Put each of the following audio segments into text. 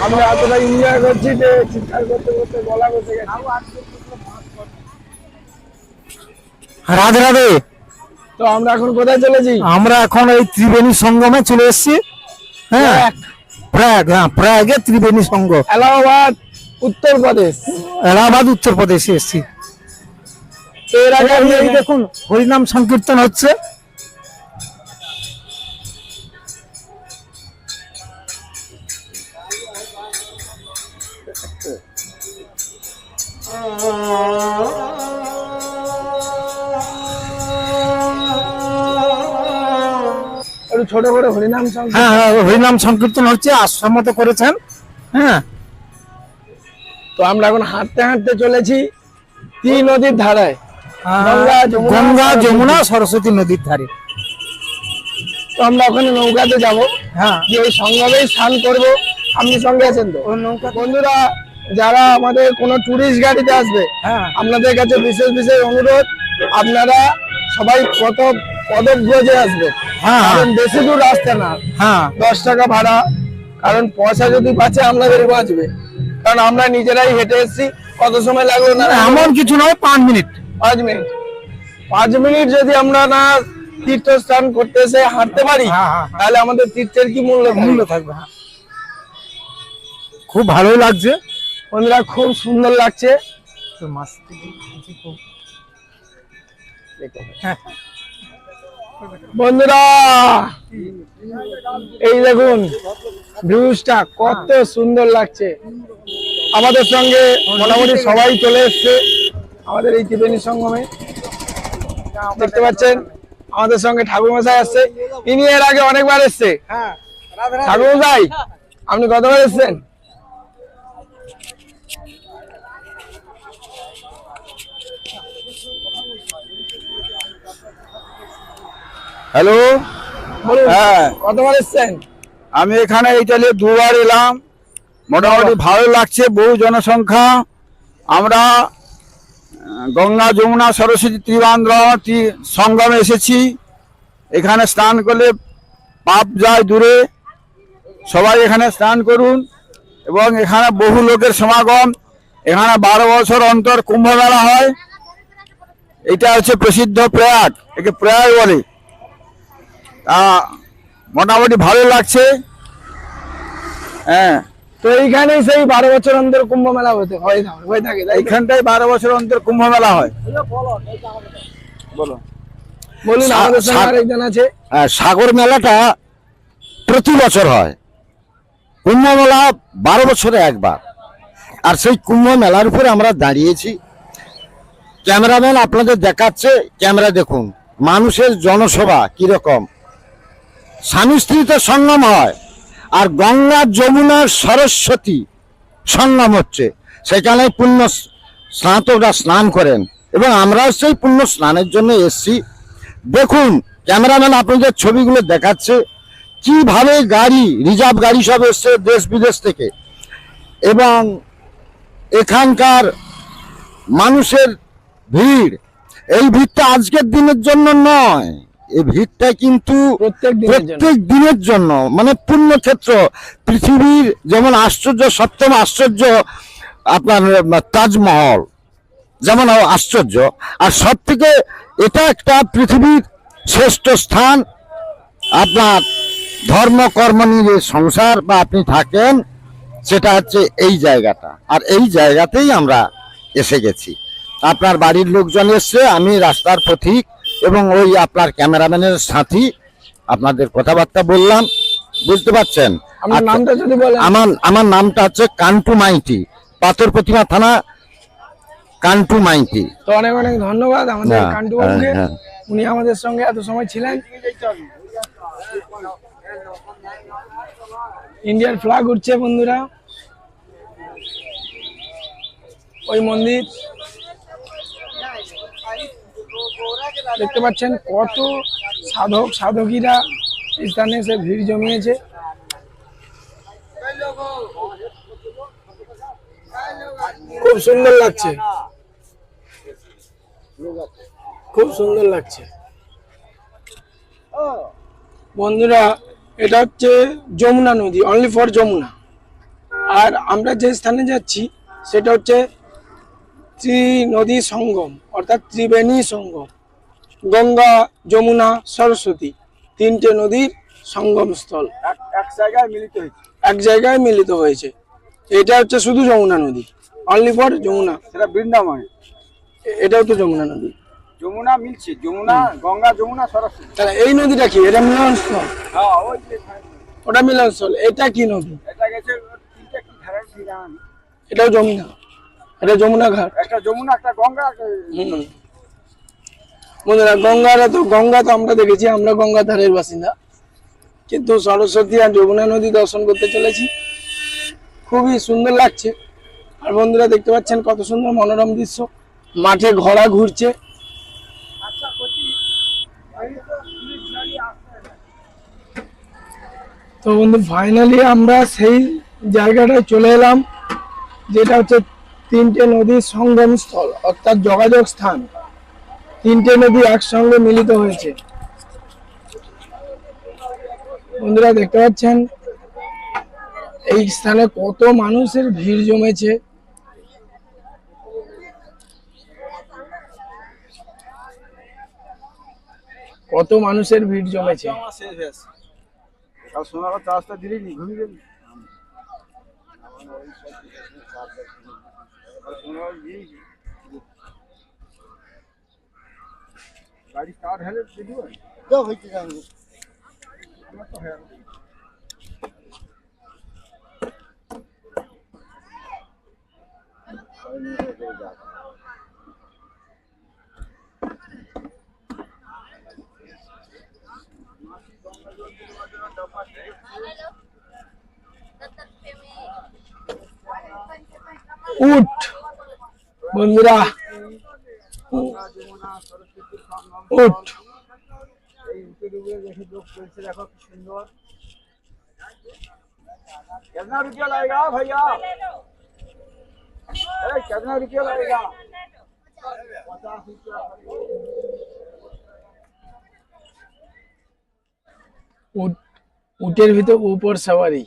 আমরা এতটা এনজয় করছি যে চিৎকার করতে করতে গলা বসে গেছে। রাধে রাধে। তো আমরা এখন কোথায় চলেছি? আমরা এখন এই ত্রিবেণী সঙ্গমে চলে এসেছি। হ্যাঁ, প্রয়াগ। হ্যাঁ, প্রয়াগে ত্রিবেণী সঙ্গম, এলাহাবাদ উত্তরপ্রদেশ। এলাহাবাদ উত্তরপ্রদেশে এসেছি। তো এর আগে এই দেখুন হরিনাম সংকীর্তন হচ্ছে। ছোট করে হরিনাম সংকীর্তন। হ্যাঁ, হরিনাম সংকীর্তন হচ্ছে, আশ্রম মতো করেছেন। হ্যাঁ, তো আমরা এখন হাঁটতে হাঁটতে চলেছি তিন নদীর ধারায়, গঙ্গা যমুনা সরস্বতী নদীর ধারে। তো আমরা ওখানে নৌকাতে যাব। হ্যাঁ, যে ওই সঙ্গমেই স্নান করবো। আপনি সঙ্গে আছেন তো? বন্ধুরা, যারা আমাদের কোনো টুরিস্ট গাড়িতে আসবে, হ্যাঁ, আপনাদের কাছে বিশেষ বিশেষ অনুরোধ, আপনারা সবাই পদব্রজে আসবে। হ্যাঁ, কারণ বেশি দূর রাস্তা না, হ্যাঁ, 10 টাকা ভাড়া। কারণ পয়সা যদি বাঁচে আপনাদের বাঁচবে, কারণ আমরা নিজেরাই হেঁটে এসেছি। কত সময় লাগলো না? এমন কিছু নয়, 5 মিনিট। 5 মিনিট। 5 মিনিট যদি আমরা না তীর্থ স্নান করতে এসে হাঁটতে পারি, তাহলে আমাদের তীর্থের কি মূল্য থাকবে। খুব ভালো লাগছে বন্ধুরা, খুব সুন্দর লাগছে। বন্ধুরা, এই দেখুন ভিউজটা কত সুন্দর লাগছে। আমাদের সঙ্গে মোটামুটি সবাই চলে এসছে আমাদের এই ত্রিবেণী সঙ্গমে। দেখতে পাচ্ছেন আমাদের সঙ্গে ঠাকুরমশাই আসছে। ইনি এর আগে অনেকবার এসছে। ঠাকুরমশাই, আপনি কতবার এসছেন? হ্যালো, হ্যাঁ, কতবার এসছেন? আমি এখানে ইটালি 2বার এলাম। মোটামুটি ভালো লাগছে, বহু জনসংখ্যা। আমরা গঙ্গা যমুনা সরস্বতী ত্রিবান্দ্র সঙ্গমে এসেছি। এখানে স্নান করলে পাপ যায় দূরে। সবাই এখানে স্নান করুন। এবং এখানে বহু লোকের সমাগম। এখানে 12 বছর অন্তর কুম্ভ মেলা হয়। এটা হচ্ছে প্রসিদ্ধ প্রয়াগ, একে প্রয়াগ বলে। মোটামুটি ভালো লাগছে। হ্যাঁ, তো এইখানে সেই 12 বছর অন্তর কুম্ভ মেলা হয়ে থাকে। এইখানটাই 12 বছর অন্তর কুম্ভ মেলা হয়। বলুন, আমাদের সঙ্গে আরেকজন আছে। সাগর মেলাটা প্রতি বছর হয়, কুম্ভ মেলা 12 বছরে একবার। আর সেই কুম্ভ মেলার উপরে আমরা দাঁড়িয়েছি। ক্যামেরাম্যান আপনাদের দেখাচ্ছে, ক্যামেরা দেখুন মানুষের জনসভা কিরকম। স্বামী স্ত্রীতে সঙ্গম হয়, আর গঙ্গা যমুনা সরস্বতী সঙ্গম হচ্ছে। সেখানে পুণ্য স্নাতকরা স্নান করেন, এবং আমরাও সেই পুণ্য স্নানের জন্য এসছি। দেখুন ক্যামেরাম্যান আপনাদের ছবিগুলো দেখাচ্ছে কিভাবে গাড়ি, রিজার্ভ গাড়ি সব এসছে দেশ বিদেশ থেকে। এবং এখানকার মানুষের ভিড়, এই ভিড়টা আজকের দিনের জন্য নয়, এই ভিড়টা কিন্তু প্রত্যেক দিনের জন্য। মানে পুণ্যক্ষেত্র, পৃথিবীর যেমন আশ্চর্য, সপ্তম আশ্চর্য আপনার তাজমহল যেমন আশ্চর্য, আর সব থেকে এটা একটা পৃথিবীর শ্রেষ্ঠ স্থান। আপনার ধর্ম কর্ম নিয়ে সংসার বা আপনি থাকেন, সেটা হচ্ছে এই জায়গাটা। আর এই জায়গাতেই আমরা এসে গেছি। আপনার বাড়ির লোকজন এসছে, আমি রাস্তার পথিক এবং ওই আপনার ক্যামেরাম্যানের সাথী। আপনাদের কথাবার্তা বললাম, বুঝতে পারছেন? আমার নামটা হচ্ছে কান্টু মাইতি, পাথর প্রতিমা থানা, কান্টু মাইতি। তো অনেক অনেক ধন্যবাদ আমাদের কান্টু বাবুকে, উনি আমাদের সঙ্গে এত সময় ছিলেন। ইন্ডিয়ার ফ্ল্যাগ উঠছে বন্ধুরা, ওই মন্দির দেখতে পাচ্ছেন। কত সাধক সাধকীরা স্থানে এসে ভিড় জমিয়েছে। খুব সুন্দর লাগছে, খুব সুন্দর লাগছে বন্ধুরা। এটা হচ্ছে যমুনা নদী, অনলি ফর যমুনা। আর আমরা যে স্থানে যাচ্ছি সেটা হচ্ছে ত্রিনদী সঙ্গম অর্থাৎ ত্রিবেণী সঙ্গম। গঙ্গা, যমুনা, সরস্বতী তিনটে নদীর সঙ্গম স্থল এক জায়গায় মিলিত হয়েছে। এক জায়গায় মিলিত হয়েছে। এটা হচ্ছে শুধু যমুনা নদী, অনলি ফর যমুনা। সেটা বৃন্দাবন, এটাও তো যমুনা নদী। যমুনা মিলছে, যমুনা, গঙ্গা, যমুনা, সরস্বতী। তাহলে এই নদীটা কি? এটা মিলনস্থল। হ্যাঁ, ওই যে ওটা মিলনস্থল। এটা কি নদী? এটা গেছে তিনটা কি ধারা দিলাম। এটাও যমুনা, এটা যমুনা ঘাট। একটা যমুনা, একটা গঙ্গা, একটা বন্ধুরা গঙ্গা তো আমরা দেখেছি, আমরা গঙ্গা ধারের বাসিন্দা, কিন্তু সরস্বতী আর যমুনা নদী দর্শন করতে চলেছি। খুবই সুন্দর লাগছে। আর বন্ধুরা দেখতে পাচ্ছেন কত সুন্দর মনোরম দৃশ্য, মাঠে ঘোড়া ঘুরছে। তো বন্ধু ফাইনালি আমরা সেই জায়গাটায় চলে এলাম যেটা হচ্ছে তিনটে নদীর সঙ্গম স্থল অর্থাৎ যোগাযোগ স্থান। তিনটে নদী একসঙ্গে মিলিত হয়েছে। বন্ধুরা দেখতে পাচ্ছেন এই স্থানে কত মানুষের ভিড় জমেছে। কত মানুষের ভিড় জমেছে। সোনার চাষটা দিলি ঘুমিয়ে গেলি। গাড়ি স্টার্ট হলে দিদিও তো হইতে যাবে। আমার তো হয়ে উঠ বন্ধুরা, উঠ। এই উঠে ডুবে দেখে লোক চলছে, দেখো কি সুন্দর। कितना रुपया लगेगा भैया? कितना रुपया लगेगा? 50 रुपया। ऊँटेर भीतर ऊपर सवारी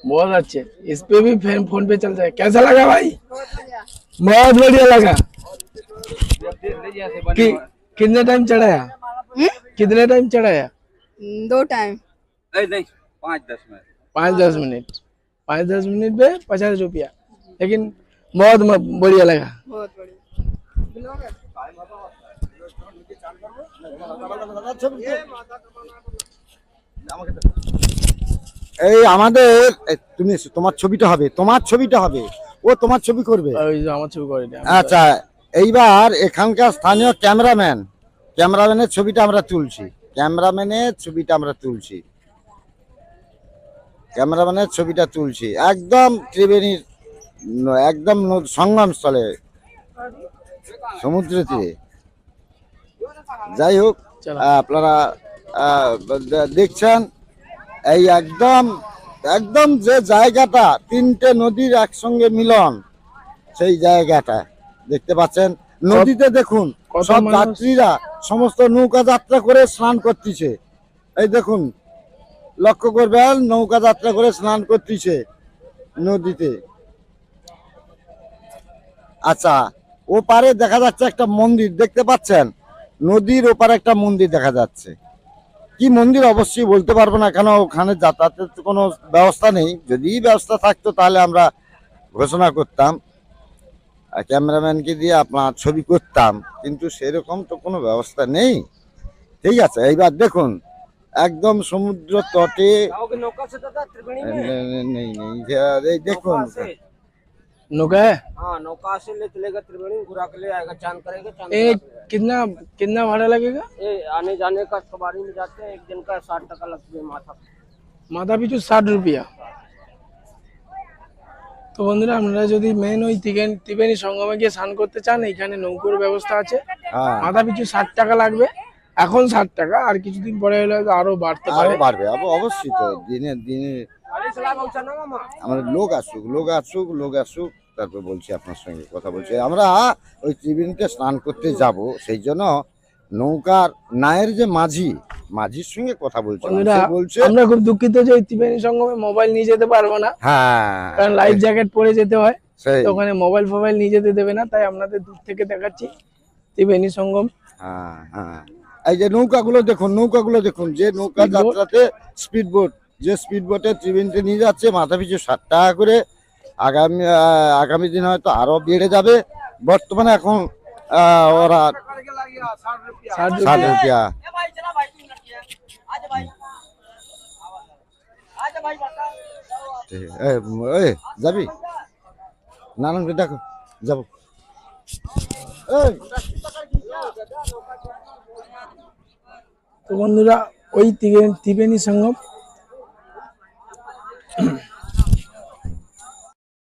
बहुत अच्छे। इस पे भी फोन पे चलता है। कैसा लगा भाई? बहुत बढ़िया लगा। कितने टाइम चढ़ाया? कितने टाइम चढ़ाया? 2 टाइम। नहीं 5-10 मिनट। 5-10 मिनट। 5-10 मिनट पे 50 रुपया, लेकिन बहुत बढ़िया लगा। बहुत बढ़िया। এই আমাদের তুমি তোমার ছবিটা হবে, তোমার ছবিটা হবে, ও তোমার ছবি করবে। ওই যে আমার ছবি করে দেয়। আচ্ছা, এইবার এখানকার স্থানীয় ক্যামেরাম্যানের ছবিটা আমরা তুলছি। ক্যামেরাম্যানের ছবিটা তুলছি একদম ত্রিবেণীর একদম সঙ্গম স্থলে, সমুদ্র তীরে। যাই হোক, আপনারা দেখছেন এই একদম যে জায়গাটা তিনটে নদীর একসঙ্গে মিলন, সেই জায়গাটা দেখতে পাচ্ছেন। নদীতে দেখুন সব যাত্রীরা সমস্ত নৌকা যাত্রা করে স্নান করতেছে। এই দেখুন, লক্ষ্য করবেন, নৌকা যাত্রা করে স্নান করতেছে নদীতে। আচ্ছা, ওপারে দেখা যাচ্ছে একটা মন্দির, দেখতে পাচ্ছেন নদীর ওপারে একটা মন্দির দেখা যাচ্ছে। কি মন্দির অবশ্যই বলতে পারবো না, কেন ওখানে যাতায়াতের তো কোনো ব্যবস্থা নেই। যদি ব্যবস্থা থাকতো তাহলে আমরা ঘোষণা করতাম, ক্যামেরাম্যানকে দিয়ে আপনার ছবি করতাম, কিন্তু সেরকম তো কোনো ব্যবস্থা নেই। ঠিক আছে, এইবার দেখুন একদম সমুদ্র তটে নেই এই দেখুন नौका है? हाँ, नौका से ले चलेगा त्रिवेणी, घुरा के ले आएगा, चांद करेगा। चांद कितना भाड़ा लगेगा? ये आने जाने का सवारी में जाते हैं, एक दिन का 60 टका लगता है माथा पिछू 60 रुपया। তো বন্ধুরা, আপনারা যদি মেন ওই ত্রিবেণী সঙ্গমে গিয়ে স্নান করতে চান, এখানে নৌকোর ব্যবস্থা আছে। মাথা পিছু 60 টাকা লাগবে। এখন 60 টাকা, আর কিছুদিন পরে হলে আরো বাড়তে পারে। বাড়বে অবশ্যই। তো দিনে আমাদের লোক আসুক, তারপর বলছি, আপনার সঙ্গে কথা বলছি। আমরা ওই ত্রিবেণীতে স্নান করতে যাব, সেই জন্য নৌকার নায়ের যে মাঝি, মাঝির সঙ্গে কথা বলছিলাম, বন্ধুরা সে বলছে আমরা খুব দুঃখিত যে এই ত্রিবেণী সঙ্গমে মোবাইল নিয়ে যেতে পারবো না, হ্যাঁ কারণ লাইফ জ্যাকেট পরে যেতে হয়। সেই তো ওখানে মোবাইল ফোবাইল নিয়ে যেতে দেবে না, তাই আপনাদের দূর থেকে দেখাচ্ছি ত্রিবেণী সঙ্গম। হ্যাঁ হ্যাঁ, এই যে নৌকাগুলো দেখুন, যে নৌকা Speed boat। যাত্রাতে স্পিড বোট, যে স্পিড বোটে ত্রিবেণীতে নিয়ে যাচ্ছে, মাথা পিছু 60 টাকা করে। আগামী দিন হয়তো আরো বেড়ে যাবে। বর্তমানে এখন ওরা 60 রুপিয়া। যাবি নারায়ণকে দেখো, যাবো। এই, তো বন্ধুরা ওই ত্রিবেণী সঙ্গম